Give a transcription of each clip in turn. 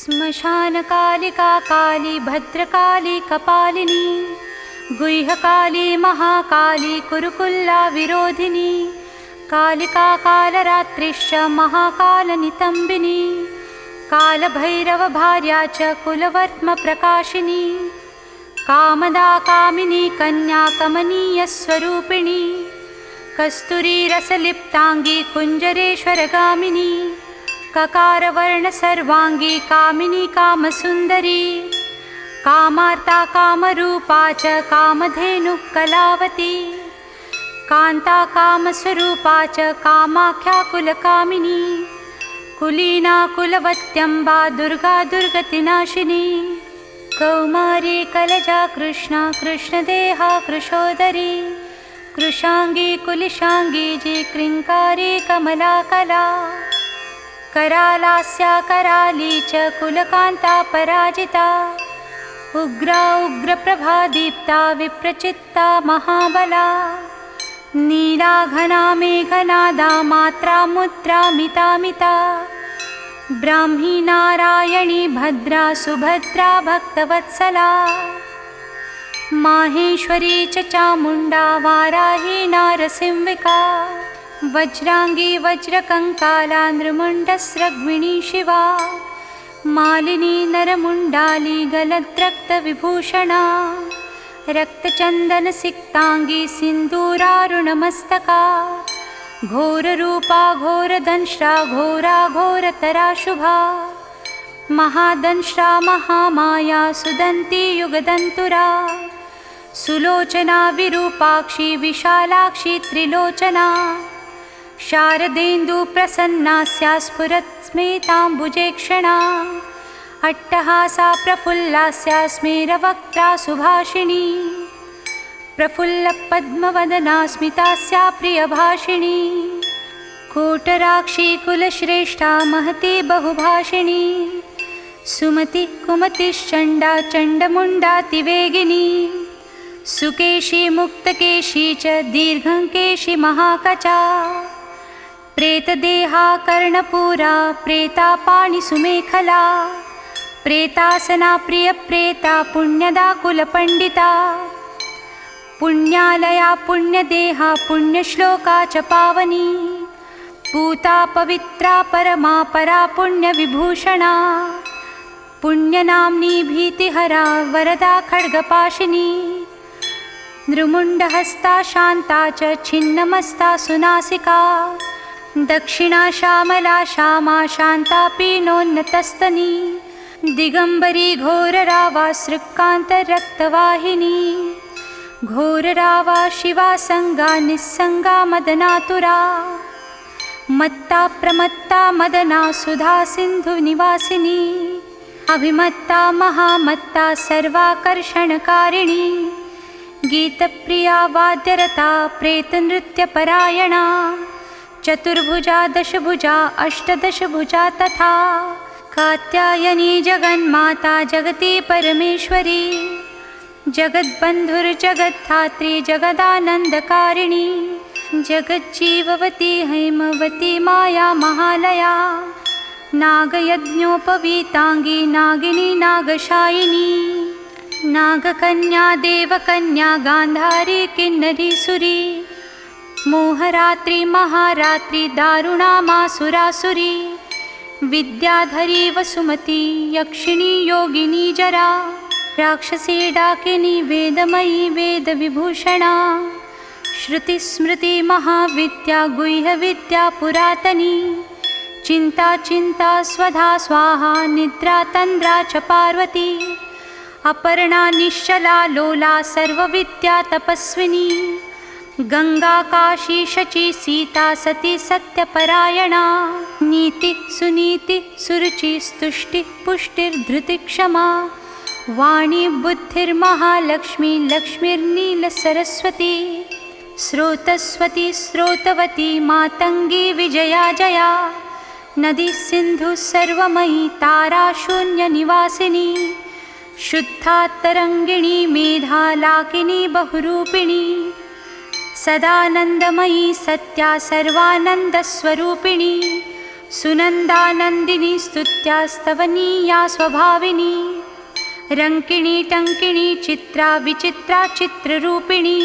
श्मशानकालिका काली भद्रकाली कपालिनी गुह्यकाली महाकाली कुरुकुल्ला विरोधिनी कालिका कालरात्रिश्च महाकालनितम्बिनी कालभैरवभार्या च कुलवर्त्मप्रकाशिनी कामदा कामिनी कन्या कमनीयस्वरूपिणी कस्तूरीरसलिप्ताङ्गी कुञ्जरेश्वरगामिनी ककारवर्णसर्वाङ्गी कामिनी कामसुन्दरी कामार्ता कामरूपा च कामधेनुः कलावती कान्ता कामस्वरूपा च कामाख्या कुलकामिनी कुलीना कुलवत्यम्बा दुर्गा दुर्गतिनाशिनी कौमारी कलजा कृष्णा कृष्णदेहा कृशोदरी कृशांगी कुलिशांगी जी क्रिंकारी कमलाकला करालास्या कराली च कुलकांता पराजिता उग्रा उग्रप्रभा दीप्ता विप्रचित्ता महाबला नीला घना मेघनादा मात्रा मुद्रा मिता मिता ब्राह्मी नारायणी भद्रा सुभद्रा भक्तवत्सला माहेश्वरी च चामुण्डा वाराही नारसिंहिका वज्रांगी वज्रकंकाला नृमुण्डस्रग्विणी शिवा मालिनी नरमुण्डाली गलद्रक्तविभूषणा रक्तचन्दनसिक्तांगी सिन्दूरारुणमस्तका घोररूपा घोरदंष्ट्रा घोरा घोरतरा शुभा महादंष्ट्रा महामाया सुदन्ती युगदन्तुरा सुलोचना विरूपाक्षी विशालाक्षी त्रिलोचना शारदेन्दु प्रसन्नास्या स्फुरत् स्मेताम्बुजेक्षणा अट्टहासा प्रफुल्लास्या स्मेरवक्त्रा सुभाषिणी प्रफुल्लपद्मवदना स्मितास्या प्रियभाषिणी कोटराक्षी कुलश्रेष्ठा महती बहुभाषिणी सुमति कुमतिश्चण्डा चण्डमुण्डातिवेगिनी सुकेशी मुक्तकेशी च दीर्घङ्केशी महाकचा प्रेतदेहा कर्णपूरा प्रेतापाणिसुमेखला प्रेतासना प्रियप्रेता पुण्यदा कुलपण्डिता पुण्यालया पुण्यदेहा पुण्यश्लोका च पावनी पूता पवित्रा परमा परा पुण्यविभूषणा पुण्यनाम्नी भीतिहरा वरदा खड्गपाशिनी नृमुण्डहस्ता शान्ता च छिन्नमस्ता सुनासिका दक्षिणा श्यामला श्यामा शान्ता पीनोन्नतस्तनी दिगंबरी घोररावा सृक्कान्तरक्तवाहिनी घोररावा शिवा संगा निस्संगा मदनातुरा मत्ता प्रमत्ता मदना सुधा सिंधु निवासिनी अभिमत्ता महामत्ता सर्वाकर्षणकारिणी गीतप्रिया वाद्यरता प्रेतनृत्यपरायणा चतुर्भुजा दशभुजा अष्टदशभुजा तथा कात्यायनी जगन्माता जगती परमेश्वरी जगद्बन्धुर्जगद्धात्री जगदानन्दकारिणी जगज्जीववती हैमवती माया महालया नागयज्ञोपवीतांगी नागिनी नागशायिनी नागकन्या देवकन्या गान्धारी किन्नरी सुरी मोहरात्रि महारात्रि दारुणा मासुरासुरी विद्याधरी वसुमती यक्षिणी योगिनी जरा राक्षसी डाकिनी वेदमयी वेदविभूषणा श्रुतिस्मृति महाविद्या गुह्यविद्या पुरातनी चिंता चिंता स्वधा स्वाहा निद्रा तन्द्रा च पार्वती अपर्णा निश्चला लोला सर्वविद्या तपस्विनी गंगा काशी शची सीता सती सत्यपरायणा नीति सुनीति सुरुचि स्तुष्टि पुष्टिर्धृति क्षमा वाणी बुद्धिर्महालक्ष्मी लक्ष्मीर्नीलसरस्वती स्रोतस्वती स्रोतवती मातंगी विजया जया नदी सिंधु सर्वमयी तारा शून्य निवासिनी शुद्धा तरंगिणी मेधा लाकिनी बहुरूपिणी सदानंदमयी सत्या सर्वानंदस्वरूपिणी सुनन्दानन्दिनी स्तुत्यास्तवनीया स्वभाविनी रङ्किणी टङ्किणी चित्रा विचित्रा चित्ररूपिणी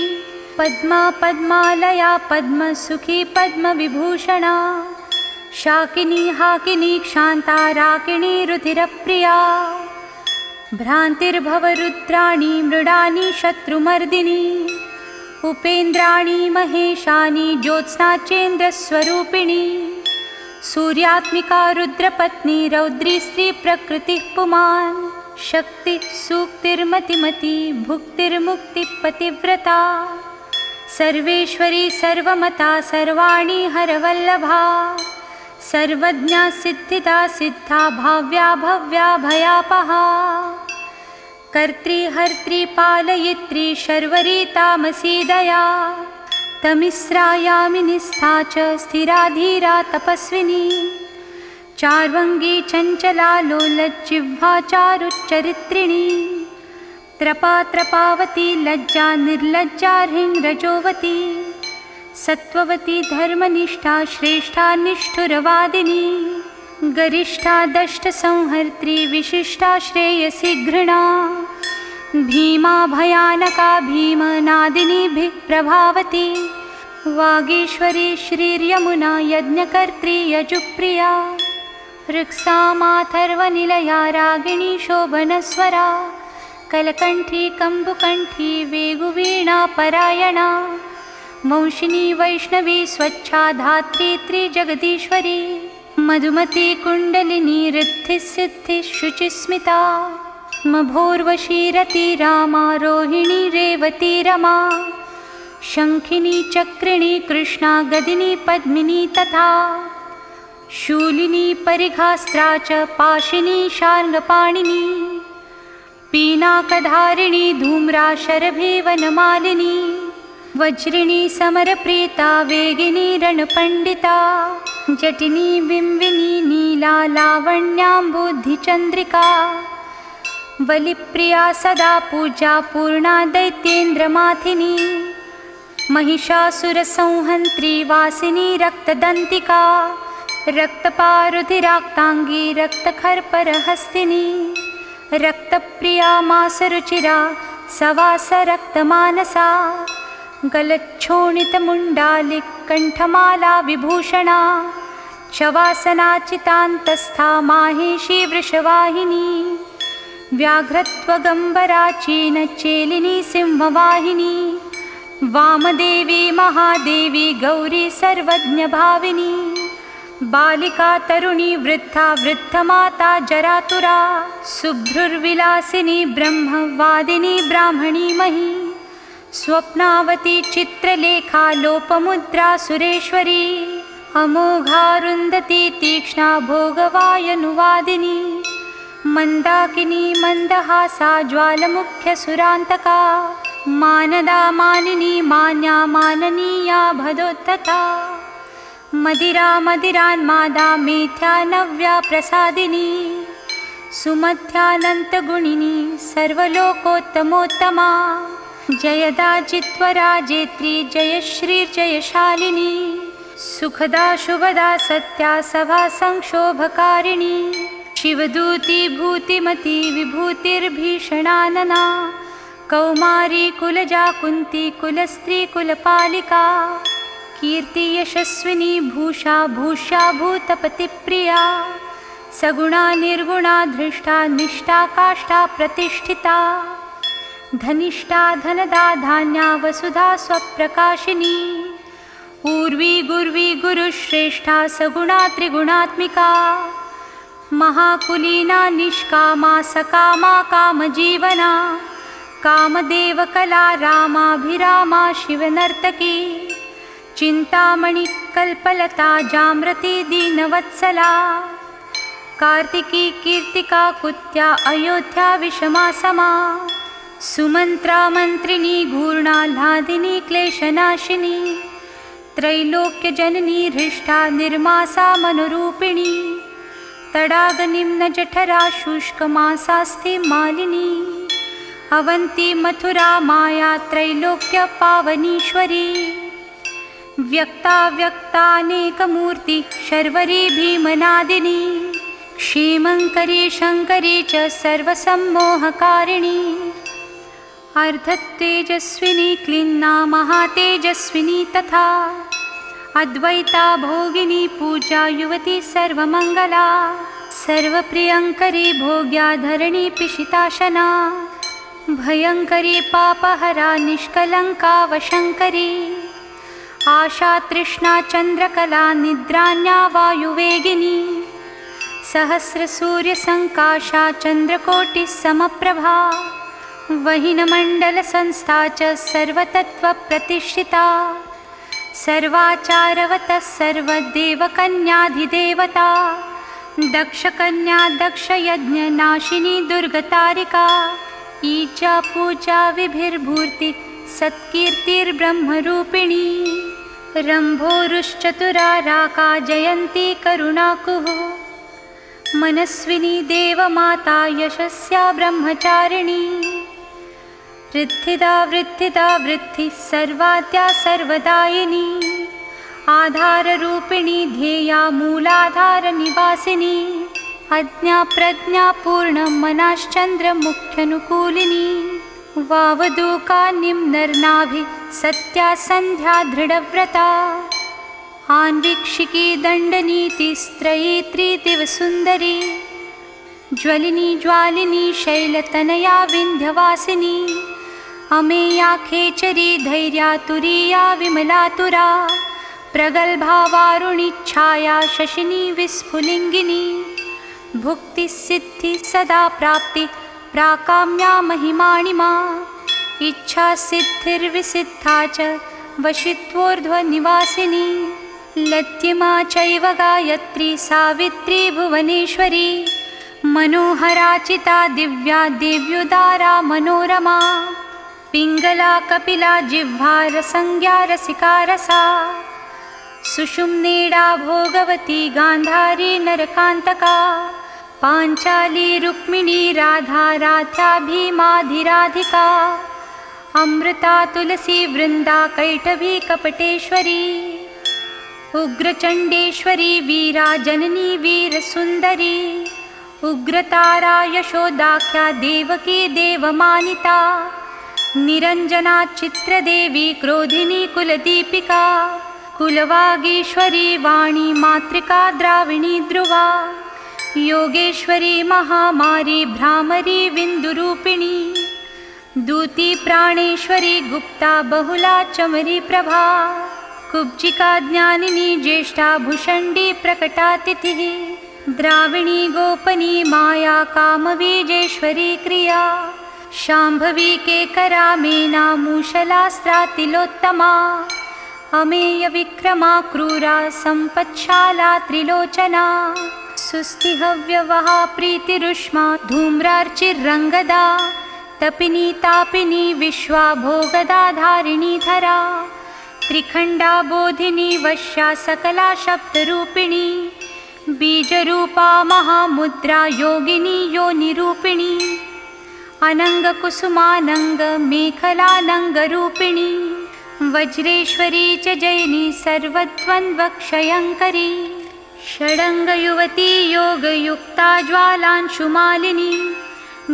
पद्मा पद्मालया पद्मसुखी पद्मविभूषणा शाकिनी हाकिनी क्षान्ता राकिणी रुधिरप्रिया भ्रान्तिर्भवरुद्राणी मृडानी शत्रुमर्दिनी उपेन्द्राणी महेशानी ज्योत्स्ना चेन्द्रस्वरूपिणी सूर्यात्मिका रुद्रपत्नी रौद्री स्त्री प्रकृतिः पुमान् शक्ति सूक्तिर्मतिमती भुक्तिर्मुक्तिपतिव्रता सर्वेश्वरी सर्वमता सर्वाणी हरवल्लभा सर्वज्ञा सिद्धिदा सिद्धा भाव्या भव्या भयापहा कर्त्री हर्त्री पालयित्री शर्वरी तामसी दया तमिस्रायामि निस्था च स्थिरा धीरा तपस्विनी चार्वङ्गी चञ्चला लोलज्जिह्वा चारुच्चरित्रिणी त्रपा त्रपावती लज्जा निर्लज्जा ह्रीङ्रजोवती सत्त्ववती धर्मनिष्ठा श्रेष्ठा निष्ठुरवादिनी गरिष्ठा दष्टसंहर्त्री विशिष्टा श्रेयसी घृणा भीमा भयानका भीमनादिनीभिः प्रभावती वागीश्वरी श्रीर्यमुना यज्ञकर्त्री यजुप्रिया ऋक्सामाथर्वनिलया रागिणी शोभनस्वरा कलकण्ठी कम्बुकण्ठी वेगुवीणा परायणा वंशिनी वैष्णवी स्वच्छा धात्री त्रिजगदीश्वरी मधुमती कुण्डलिनी ऋद्धिसिद्धिः शुचिस्मिता मभोर्वशीरती रामा रोहिणी रेवती रमा शङ्खिनी चक्रिणी कृष्णा गदिनी पद्मिनी तथा शूलिनी परिघास्त्रा च पाशिनी शार्ङ्गपाणिनी पीनाकधारिणी धूम्रा शरभीवनमालिनी वज्रिणी समरप्रीता वेगिनी रणपण्डिता जटिनी बिम्बिनी नीला लावण्याम्बुधिचन्द्रिका बलिप्रिया सदा पूजा पूर्णा दैत्येन्द्रमाथिनी महिषासुरसंहन्त्री वासिनी रक्तदन्तिका रक्तपारुधिराक्ताङ्गी रक्तखर्परहस्तिनी रक्तप्रिया मासरुचिरा सवासरक्तमानसा गलच्छोणितमुण्डालिकण्ठमाला विभूषणा शवासनाचितान्तस्था माहेशी वृषवाहिनी व्याघ्रत्वगम्बरा चीनचेलिनी सिंहवाहिनी वामदेवी महादेवी गौरी सर्वज्ञभाविनी बालिका तरुणी वृद्धा वृद्धमाता जरातुरा शुभ्रुर्विलासिनी ब्रह्मवादिनी ब्राह्मणी मही स्वप्नावती चित्रलेखा लोपमुद्रा सुरेश्वरी अमोघारुन्धती तीक्ष्णा भोगवायनुवादिनी मन्दाकिनी मन्दहासा ज्वालमुख्यसुरान्तका मानदा मानिनी मान्या माननीया भदोत्तता मदिरा मदिरान्मादा मेथ्या नव्या प्रसादिनी सुमध्यानन्तगुणिनी सर्वलोकोत्तमोत्तमा जयदा जित्वरा जेत्री जयश्रीर्जयशालिनी सुखदा शुभदा सत्या सभा संक्षोभकारिणी शिवदूती भूतिमती विभूतिर्भीषणानना कौमारी कुलजा कुन्ती कुलस्त्री कुलपालिका कीर्ति यशस्विनी भूषा भूष्या भूतपतिप्रिया सगुणा निर्गुणा धृष्टा निष्ठा काष्ठा प्रतिष्ठिता धनिष्ठा धनदा धान्या वसुधा स्वप्रकाशिनी ऊर्वी गुर्वी गुरुश्रेष्ठा सगुणा त्रिगुणात्मिका महाकुलीना निष्कामा सकामा कामजीवना कामदेवकला रामाभिरामा शिवनर्तकी चिन्तामणि कल्पलता जाम्रती दीनवत्सला कार्तिकी कीर्तिका कुत्या अयोध्या विषमा समा सुमन्त्रा मन्त्रिणी घूर्णाह्लादिनी क्लेशनाशिनी त्रैलोक्यजननी हृष्टा निर्मासा मनोरूपिणी तडागनिम्नजठरा शुष्कमासास्ति मालिनी अवन्ती मथुरा माया त्रैलोक्य पावनीश्वरी व्यक्ताव्यक्तानेकमूर्ति शर्वरी भीमनादिनी क्षेमङ्करी शङ्करी च सर्वसम्मोहकारिणी अर्धतेजस्विनी क्लिन्ना महातेजस्विनी तथा अद्वैता भोगिनी पूजा युवती सर्वमङ्गला सर्वप्रियङ्करी भोग्याधरणी पिशिताशना भयङ्करी पापहरा निष्कलङ्का वशङ्करी आशा तृष्णा चन्द्रकला निद्रान्या वायुवेगिनी सहस्रसूर्यसङ्काशा चन्द्रकोटिसमप्रभा वहिनमण्डलसंस्था च सर्वतत्त्वप्रतिष्ठिता सर्वाचारवतः सर्वदेवकन्याधिदेवता दक्षकन्या दक्षयज्ञनाशिनी दुर्गतारिका ईचा पूजा विभिर्भूर्ति सत्कीर्तिर्ब्रह्मरूपिणी रम्भोरुश्चतुराराका जयन्ती करुणाकुः मनस्विनी देवमाता यशस्या ब्रह्मचारिणी वृद्धिदा वृद्धिदा वृद्धिः सर्वाद्या सर्वदायिनी आधाररूपिणी ध्येया मूलाधारनिवासिनी अज्ञा प्रज्ञा पूर्णमनाश्चन्द्रमुख्यनुकूलिनी वावदूका निम्नर्नाभि सत्या सन्ध्या दृढव्रता आन्वीक्षिकी दण्डनीति स्त्रयी त्रिदिवसुन्दरी ज्वलिनी ज्वालिनी शैलतनया विन्ध्यवासिनी अमेया खेचरी धैर्या तुरीया विमलातुरा प्रगल्भा वारुणीच्छाया शशिनी विस्फुलिङ्गिनी भुक्तिसिद्धि सदा प्राप्ति प्राकाम्या महिमाणिमा इच्छा सिद्धिर्विसिद्धा च वशित्वोर्ध्वनिवासिनी लद्यमा चैव गायत्री सावित्री भुवनेश्वरी मनोहराचिता दिव्या दिव्युदारा मनोरमा पिङ्गला कपिला जिह्वा रसंज्ञा रसिकारसा सुषुम्नेडा भोगवती गान्धारी नरकान्तका पाञ्चाली रुक्मिणी राधा राध्या भीमाधिराधिका अमृता तुलसी वृन्दा कैटभी कपटेश्वरी उग्रचण्डेश्वरी वीरा जननी वीरसुन्दरी उग्रतारा यशोदाख्या देवकी देवमानिता निरञ्जना चित्रदेवी क्रोधिनी कुलदीपिका कुलवागीश्वरी वाणी मातृका द्राविणी ध्रुवा योगेश्वरी महामारी भ्रामरी विन्दुरूपिणी दूती प्राणेश्वरी गुप्ता बहुला चमरी प्रभा कुब्जिका ज्ञानिनी ज्येष्ठा भुषण्डी प्रकटातिथिः द्राविणी गोपनी माया कामबीजेश्वरी क्रिया शाम्भवी केकरा मेना मूषलास्त्रातिलोत्तमा अमेय विक्रमा क्रूरा सम्पत्शाला त्रिलोचना सुस्तिहव्यवहा प्रीतिरुष्मा धूम्रार्चिरङ्गदा तपिनी तापिनी विश्वा भोगदा धारिणी धरा त्रिखण्डा बोधिनी वश्या सकला शब्दरूपिणी बीजरूपा महामुद्रा योगिनी योनिरूपिणी अनङ्गकुसुमानङ्ग मेखलानङ्गरूपिणी वज्रेश्वरी च जयिनी सर्वद्वन्द्वक्षयङ्करी षडङ्गयुवती योगयुक्ता ज्वालांशुमालिनी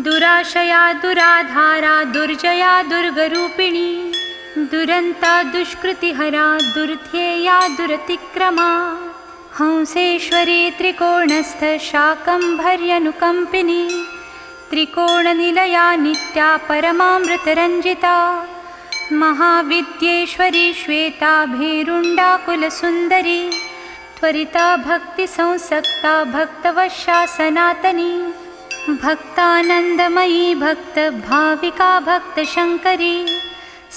दुराशया दुराधारा दुर्जया दुर्गरूपिणी दुरन्ता दुष्कृतिहरा दुर्ध्येया दुरतिक्रमा हंसेश्वरी त्रिकोणस्थ शाकम्भर्यनुकम्पिनी त्रिकोणनिलया नित्या परमामृतरञ्जिता महाविद्येश्वरी श्वेता भेरुण्डा कुलसुन्दरी त्वरिता भक्तिसंसक्ता भक्तवशा सनातनी भक्तानन्दमयी भक्तभाविका भक्तशङ्करी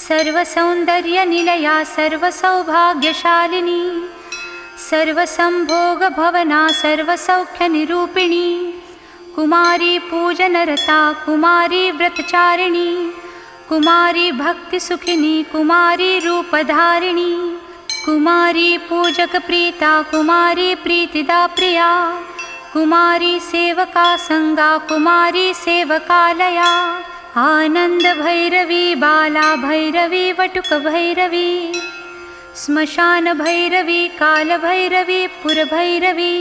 सर्वसौन्दर्यनिलया सर्वसौभाग्यशालिनी सर्वसंभोगभवना सर्वसौख्यनिरूपिणी कुमारी पूजनरता कुमारी व्रतचारिणी कुमारी भक्तिसुखिनी कुमारी रूपधारिणी कुमारी पूजकप्रीता कुमारी प्रीतिदा प्रिया कुमारी सेवका संगा कुमारी सेवकालया आनंद भैरवी बाला भैरवी वटुक भैरवी श्मशानभैरवी कालभैरवी पुरभैरवी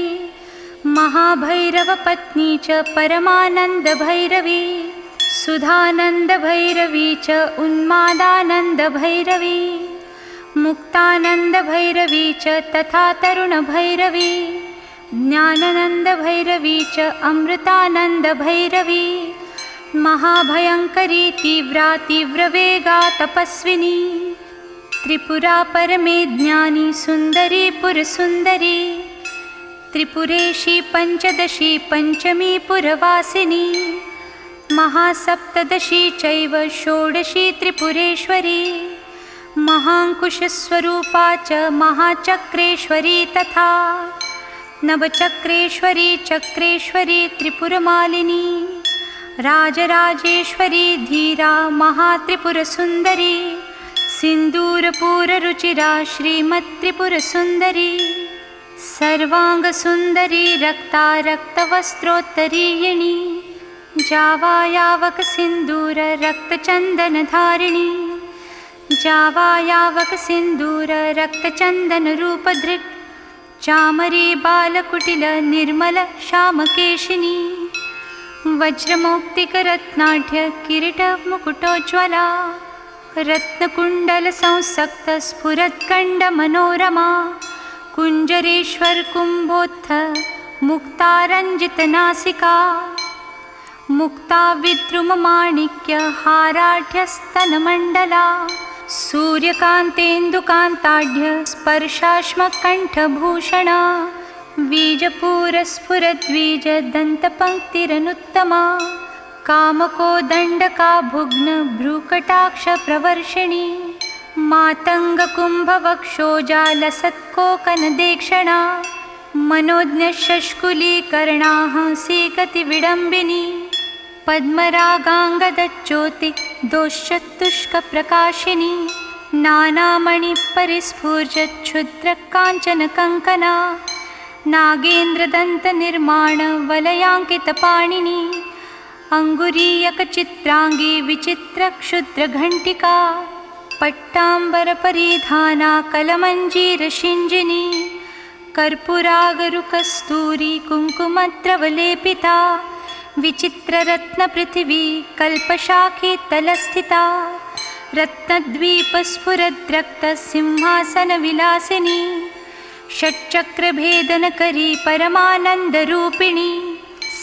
महाभैरवपत्नी च परमानन्दभैरवी सुधानन्दभैरवी च उन्मादानन्दभैरवी मुक्तानन्दभैरवी च तथा तरुणभैरवी ज्ञानानन्दभैरवी च अमृतानन्दभैरवी महाभयङ्करी तीव्रा तीव्रवेगा तपस्विनी त्रिपुरा परमे ज्ञानी सुन्दरी पुरसुन्दरी त्रिपुरेशी पञ्चदशी पञ्चमी पुरवासिनी महासप्तदशी चैव षोडशी त्रिपुरेश्वरी महाङ्कुशस्वरूपा च महाचक्रेश्वरी तथा नवचक्रेश्वरी चक्रेश्वरी त्रिपुरमालिनी राजराजेश्वरी धीरा महात्रिपुरसुन्दरी सिन्दूरपूररुचिरा श्रीमत्त्रिपुरसुन्दरी सर्वाङ्गसुन्दरी रक्ता रक्तवस्त्रोत्तरीयिणी जावायावकसिन्दूर रक्तचन्दनधारिणी जावायावकसिन्दूर रक्तचन्दनरूपधृक् चामरी बालकुटिल निर्मल श्यामकेशिनी वज्रमौक्तिकरत्नाढ्य किरीटमुकुटोज्ज्वला रत्नकुण्डलसंसक्त स्फुरत्कण्डमनोरमा कुञ्जरेश्वर कुम्भोत्थ मुक्तारञ्जितनासिका मुक्ता विद्रुममाणिक्य हाराढ्यस्तनमण्डला सूर्यकान्तेन्दुकान्ताढ्य स्पर्शाश्मकण्ठभूषणा बीजपूरस्फुरद्विजदन्तपङ्क्तिरनुत्तमा कामकोदण्डका भुग्न भ्रूकटाक्षप्रवर्षिणी मातङ्गकुम्भवक्षोजालसत्कोकनदेक्षणा मनोज्ञशष्कुलीकर्णाः सीकतिविडम्बिनी पद्मरागाङ्गदज्योति दोश्चतुष्कप्रकाशिनी नानामणिपरिस्फूर्जच्छुद्रकाञ्चनकङ्कना नागेन्द्रदन्तनिर्माण वलयाङ्कितपाणिनी अङ्गुरीयकचित्राङ्गी विचित्रक्षुद्रघण्टिका पट्टाम्बरपरिधाना कलमञ्जीरशिञ्जिनी कर्पूरागरुकस्तूरी कुङ्कुमद्रवलेपिता विचित्ररत्नपृथिवी कल्पशाखीतलस्थिता रत्नद्वीपस्फुरद्रक्तसिंहासनविलासिनी षट्चक्रभेदनकरी परमानन्दरूपिणी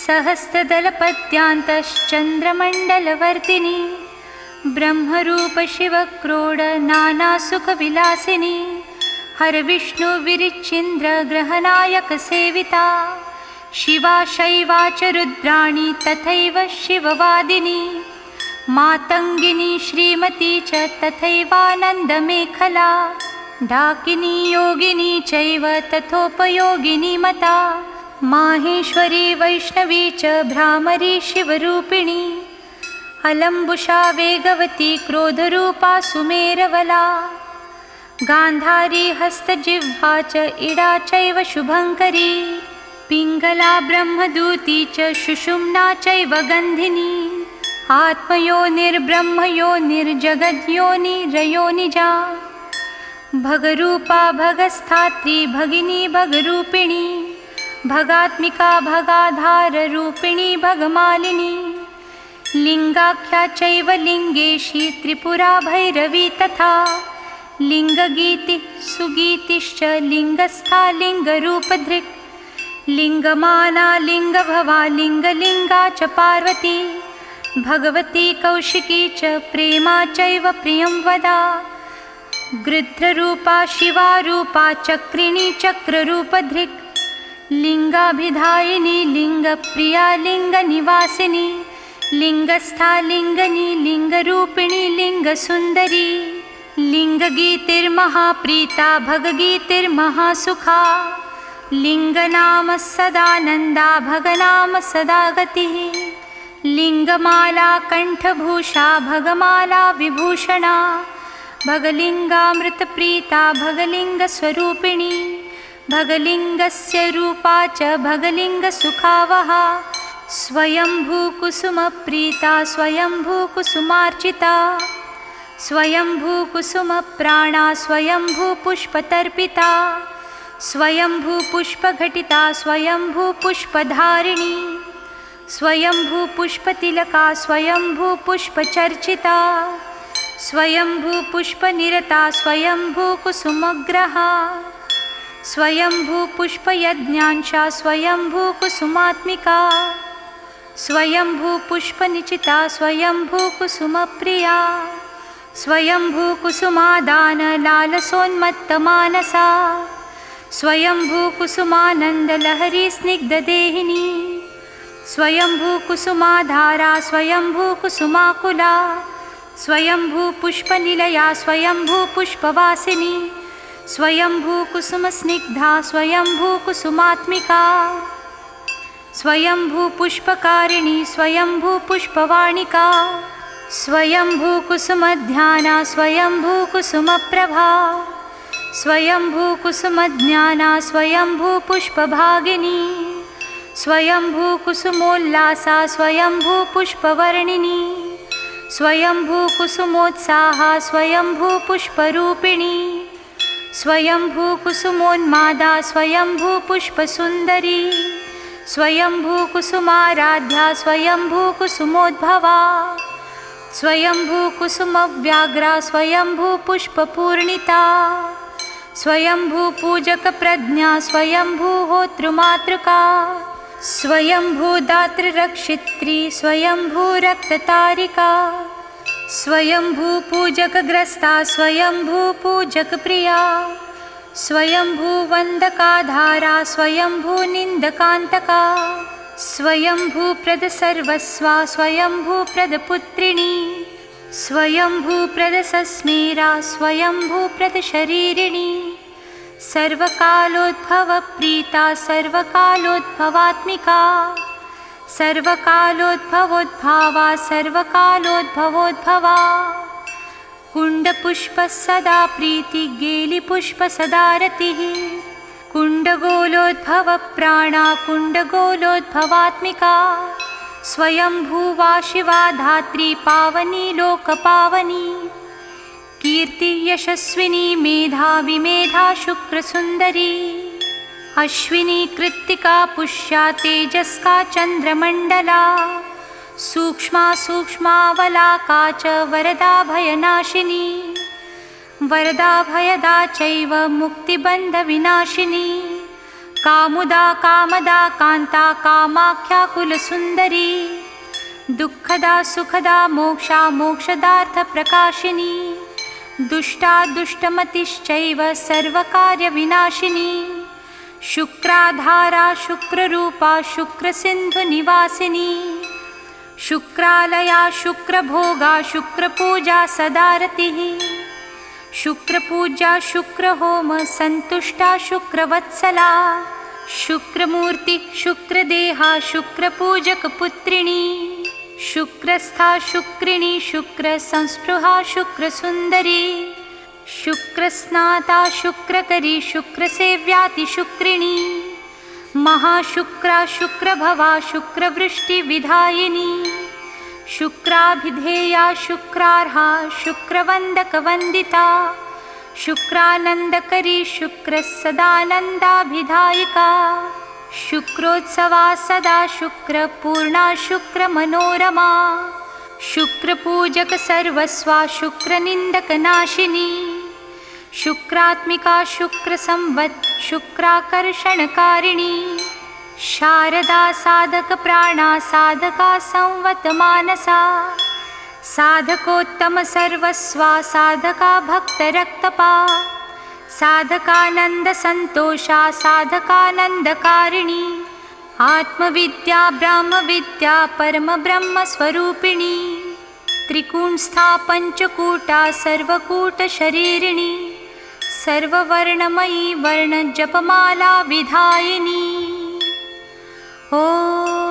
सहस्रदलपद्यान्तश्चन्द्रमण्डलवर्तिनी ब्रह्मरूपशिवक्रोड नानासुखविलासिनी हरविष्णुविरिचिन्द्रग्रहनायकसेविता शिवा शैवा च रुद्राणी तथैव शिववादिनी मातङ्गिनी श्रीमती च तथैवानन्दमेखला डाकिनी योगिनी चैव तथोपयोगिनी मता माहेश्वरी वैष्णवी च भ्रामरी शिवरूपिणी अलम्बुषा वेगवती क्रोधरूपा सुमेरवला गान्धारी हस्तजिह्वा च इडा चैव शुभङ्करी पिङ्गला ब्रह्मदूती च सुषुम्ना चैव गन्धिनी आत्मयोनिर्ब्रह्मयोनिर्जगद्योनिरयोनिजा भगरूपा भगस्थात्री भगिनी भगरूपिणी भगात्मिका भगाधाररूपिणी भगमालिनी लिङ्गाख्या चैव लिङ्गेशी त्रिपुरा भैरवी तथा लिङ्गगीति सुगीतिश्च लिङ्गस्था लिङ्गरूपधृक् लिङ्गमाना लिङ्गभवा लिङ्गलिङ्गा च पार्वती भगवती कौशिकी च प्रेमा चैव प्रियं वदा गृध्ररूपा शिवारूपा चक्रिणी चक्ररूपधृक् लिङ्गाभिधायिनी लिङ्गप्रिया लिङ्गनिवासिनी लिङ्गस्था लिङ्गनी लिङ्गरूपिणी लिङ्गसुन्दरी लिङ्गगीतिर्महाप्रीता भगगीतिर्महासुखा लिङ्गनाम सदानन्दा भगनाम सदा गतिः लिङ्गमाला कण्ठभूषा भगमाला विभूषणा भगलिङ्गामृतप्रीता भगलिङ्गस्वरूपिणी भगलिङ्गस्य रूपा च भगलिङ्गसुखावहा स्वयंभूकुसुमप्रीता स्वयंभूकुसुमार्चिता स्वयंभूकुसुमप्राणा स्वयंभूपुष्पतर्पिता स्वयंभूपुष्पघटिता स्वयंभूपुष्पधारिणी स्वयंभूपुष्पतिलका स्वयंभूपुष्पचर्चिता स्वयंभूपुष्पनिरता स्वयंभूकुसुमग्रहा स्वयंभूपुष्पयज्ञांशा स्वयंभूकुसुमात्मिका स्वयंभूपुष्पनिचिता स्वयंभूकुसुमप्रिया स्वयंभूकुसुमादानलालसोन्मत्तमानसा स्वयंभूकुसुमानन्दलहरी स्निग्धदेहिनी स्वयंभूकुसुमाधारा स्वयंभूकुसुमाकुला स्वयंभूपुष्पनिलया स्वयंभूपुष्पवासिनी स्वयंभूकुसुमस्निग्धा स्वयंभूकुसुमात्मिका स्वयंभूपुष्पकारिणी स्वयंभूपुष्पवाणिका स्वयंभूकुसुमध्याना स्वयंभूकुसुमप्रभा स्वयंभूकुसुमज्ञाना स्वयंभूपुष्पभागिनी स्वयंभूकुसुमोल्लासा स्वयंभूपुष्पवर्णिनी स्वयंभूकुसुमोत्साहा स्वयंभूपुष्परूपिणी स्वयंभूकुसुमोन्मादा स्वयंभूपुष्पसुन्दरी स्वयंभूकुसुमाराध्या स्वयंभूकुसुमोद्भवा स्वयंभूकुसुमव्याघ्रा स्वयंभूपुष्पपूर्णिता स्वयंभूपूजकप्रज्ञा स्वयंभूहोतृमातृका स्वयंभूदातृरक्षित्री स्वयंभूरक्ततारिका स्वयंभूपूजकग्रस्ता स्वयंभूपूजकप्रिया स्वयंभूवन्दकाधारा स्वयंभूनिन्दकान्तका स्वयंभूप्रदसर्वस्वा स्वयंभूप्रदपुत्रिणी स्वयंभूप्रदसस्मेरा स्वयंभूप्रदशरीरिणी सर्वकालोद्भवप्रीता सर्वकालोद्भवात्मिका सर्वकालोद्भवोद्भावा सर्वकालोद्भवोद्भवा कुण्डपुष्पः सदा प्रीति गेलिपुष्प सदा रतिः कुण्डगोलोद्भवप्राणा कुण्डगोलोद्भवात्मिका स्वयंभूवा शिवा धात्री पावनी लोकपावनी कीर्ति यशस्विनी मेधावी मेधा शुक्रसुन्दरी अश्विनी कृत्तिका पुष्या तेजस्का चन्द्रमण्डला सूक्ष्मा सूक्ष्मावलाका च वरदा भयनाशिनी वरदा भयदा चैव मुक्तिबन्धविनाशिनी कामुदा कामदा कान्ता कामाख्या कुलसुन्दरी दुःखदा सुखदा मोक्षा मोक्षदार्थप्रकाशिनी दुष्टा दुष्टमतिश्चैव सर्वकार्यविनाशिनी शुक्राधारा शुक्ररूपा शुक्रसिन्धुनिवासिनी शुक्रालया शुक्रभोगा शुक्रपूजा सदा रतिः शुक्रपूजा शुक्रहोम सन्तुष्टा शुक्रवत्सला शुक्रमूर्ति शुक्रदेहा शुक्रपूजकपुत्रिणी शुक्रस्था शुक्रिणी शुक्रसंस्पृहा शुक्रसुन्दरी शुक्रस्नाता शुक्रकरी शुक्रसेव्याति शुक्रिणी महाशुक्रा शुक्रभवा शुक्रवृष्टिविधायिनी शुक्राभिधेया शुक्रार्हा शुक्रवन्दकवन्दिता शुक्रानन्दकरी शुक्रसदानन्दाभिधायिका शुक्रोत्सवा सदा शुक्रपूर्णा शुक्रमनोरमा शुक्रपूजकसर्वस्वा शुक्रनिन्दकनाशिनी शुक्रात्मिका शुक्रसंवत् शुक्राकर्षणकारिणी शारदा साधकप्राणा साधका संवतमानसा साधकोत्तमसर्वस्वा साधका भक्तरक्तपा साधकानन्दसन्तोषा साधकानन्दकारिणी आत्मविद्या ब्रह्मविद्या परमब्रह्मस्वरूपिणी त्रिकूंस्था पञ्चकूटा सर्वकूटशरीरिणी सर्ववर्णमयी वर्णजपमाला विधायिनी। ॐ